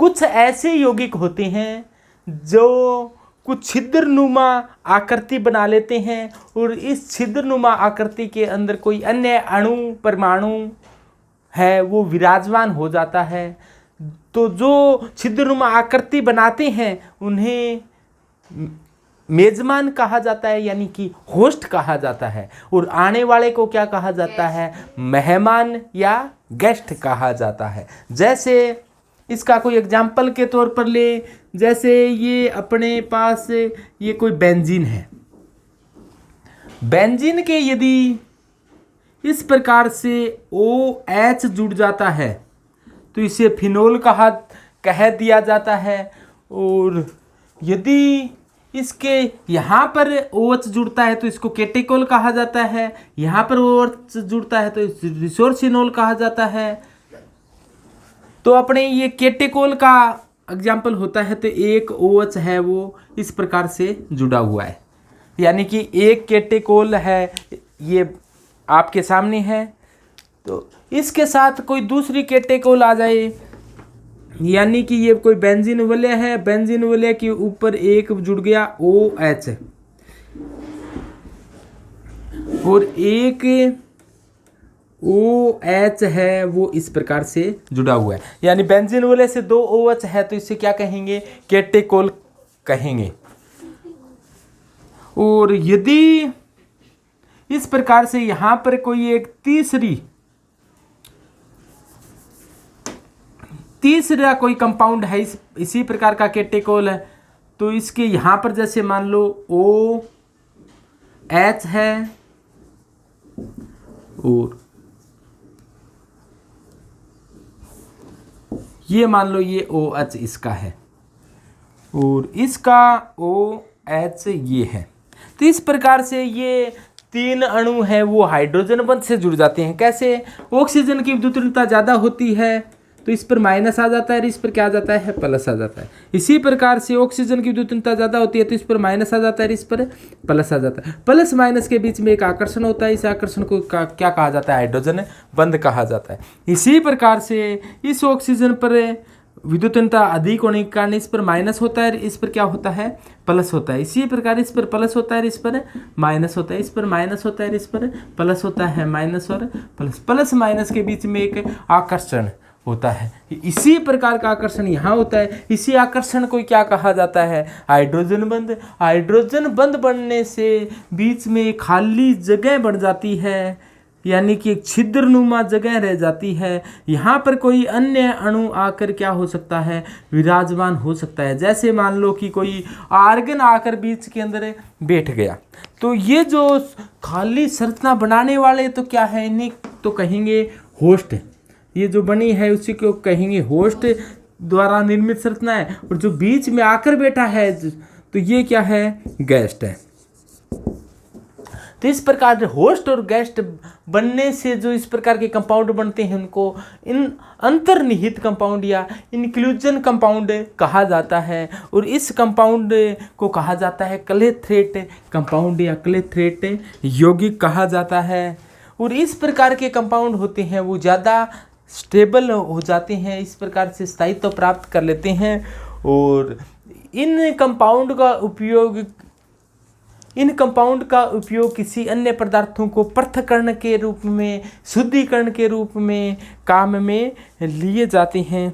कुछ ऐसे यौगिक होते हैं जो कुछ छिद्रनुमा आकृति बना लेते हैं और इस छिद्रनुमा आकृति के अंदर कोई अन्य अणु परमाणु है वो विराजमान हो जाता है। तो जो छिद्रनुमा आकृति बनाते हैं उन्हें मेजबान कहा जाता है, यानी कि होस्ट कहा जाता है, और आने वाले को क्या कहा जाता है, मेहमान या गेस्ट कहा जाता है। जैसे इसका कोई एग्जाम्पल के तौर पर ले, जैसे ये अपने पास ये कोई बेंजीन है, बेंजीन के यदि इस प्रकार से OH जुड़ जाता है तो इसे फिनोल कह दिया जाता है। और यदि इसके यहाँ पर OH जुड़ता है तो इसको केटेकोल कहा जाता है, यहाँ पर OH जुड़ता है तो रिसोर्सिनोल कहा जाता है। तो अपने ये केटेकोल का एग्जाम्पल होता है तो एक OH है वो इस प्रकार से जुड़ा हुआ है, यानी कि एक केटेकोल है, ये आपके सामने है। तो इसके साथ कोई दूसरी केटेकोल आ जाए, यानी कि ये कोई बेंजीन वलय है, बेंजीन वलय के ऊपर एक जुड़ गया OH और एक OH है वो इस प्रकार से जुड़ा हुआ है, यानी बेंजीन वलय से 2 OH है तो इसे क्या कहेंगे, केटेकोल कहेंगे। और यदि इस प्रकार से यहाँ पर कोई एक तीसरा कोई कंपाउंड है इसी प्रकार का केटेकोल है, तो इसके यहाँ पर जैसे मान लो OH है और ये मान लो ये OH इसका है और इसका OH ये है। तो इस प्रकार से ये 3 अणु हैं वो हाइड्रोजन बंध से जुड़ जाते हैं। कैसे, ऑक्सीजन की विद्युतीयता ज़्यादा होती है तो इस पर माइनस आ जाता है और इस पर क्या आ जाता है, प्लस आ जाता है। इसी प्रकार से ऑक्सीजन की विद्युतीयता ज़्यादा होती है तो इस पर माइनस आ जाता है और इस पर प्लस आ जाता है। प्लस माइनस के बीच में एक आकर्षण होता है, इस आकर्षण को क्या कहा जाता है, हाइड्रोजन बंध कहा जाता है। इसी प्रकार से इस ऑक्सीजन पर विद्युतीयता अधिक होने के कारण इस पर माइनस होता है, इस पर क्या होता है, प्लस होता है। इसी प्रकार इस पर प्लस होता है, इस पर माइनस होता है, इस पर माइनस होता है, इस पर प्लस होता है, माइनस और प्लस, प्लस माइनस के बीच में एक आकर्षण होता है। इसी प्रकार का आकर्षण यहाँ होता है। इसी आकर्षण को क्या कहा जाता है, हाइड्रोजन बंध। हाइड्रोजन बंध बनने से बीच में खाली जगह बन जाती है, यानी कि एक छिद्रनुमा जगह रह जाती है। यहाँ पर कोई अन्य अणु आकर क्या हो सकता है, विराजमान हो सकता है। जैसे मान लो कि कोई आर्गन आकर बीच के अंदर बैठ गया, तो ये जो खाली संरचना बनाने वाले तो क्या है, इन्हें तो कहेंगे होस्ट। ये जो बनी है उसी को कहेंगे होस्ट द्वारा निर्मित संरचना है। और जो बीच में आकर बैठा है तो ये क्या है, गेस्ट है। तो इस प्रकार होस्ट और गेस्ट बनने से जो इस प्रकार के कंपाउंड बनते हैं उनको इन अंतर्निहित कंपाउंड या इंक्लूजन कंपाउंड कहा जाता है। और इस कंपाउंड को कहा जाता है क्लेथरेट कंपाउंड या क्लेथरेट यौगिक कहा जाता है। और इस प्रकार के कंपाउंड होते हैं वो ज़्यादा स्टेबल हो जाते हैं, इस प्रकार से स्थायित्व प्राप्त कर लेते हैं। और इन कंपाउंड का उपयोग किसी अन्य पदार्थों को पृथक्करण के रूप में, शुद्धिकरण के रूप में काम में लिए जाते हैं।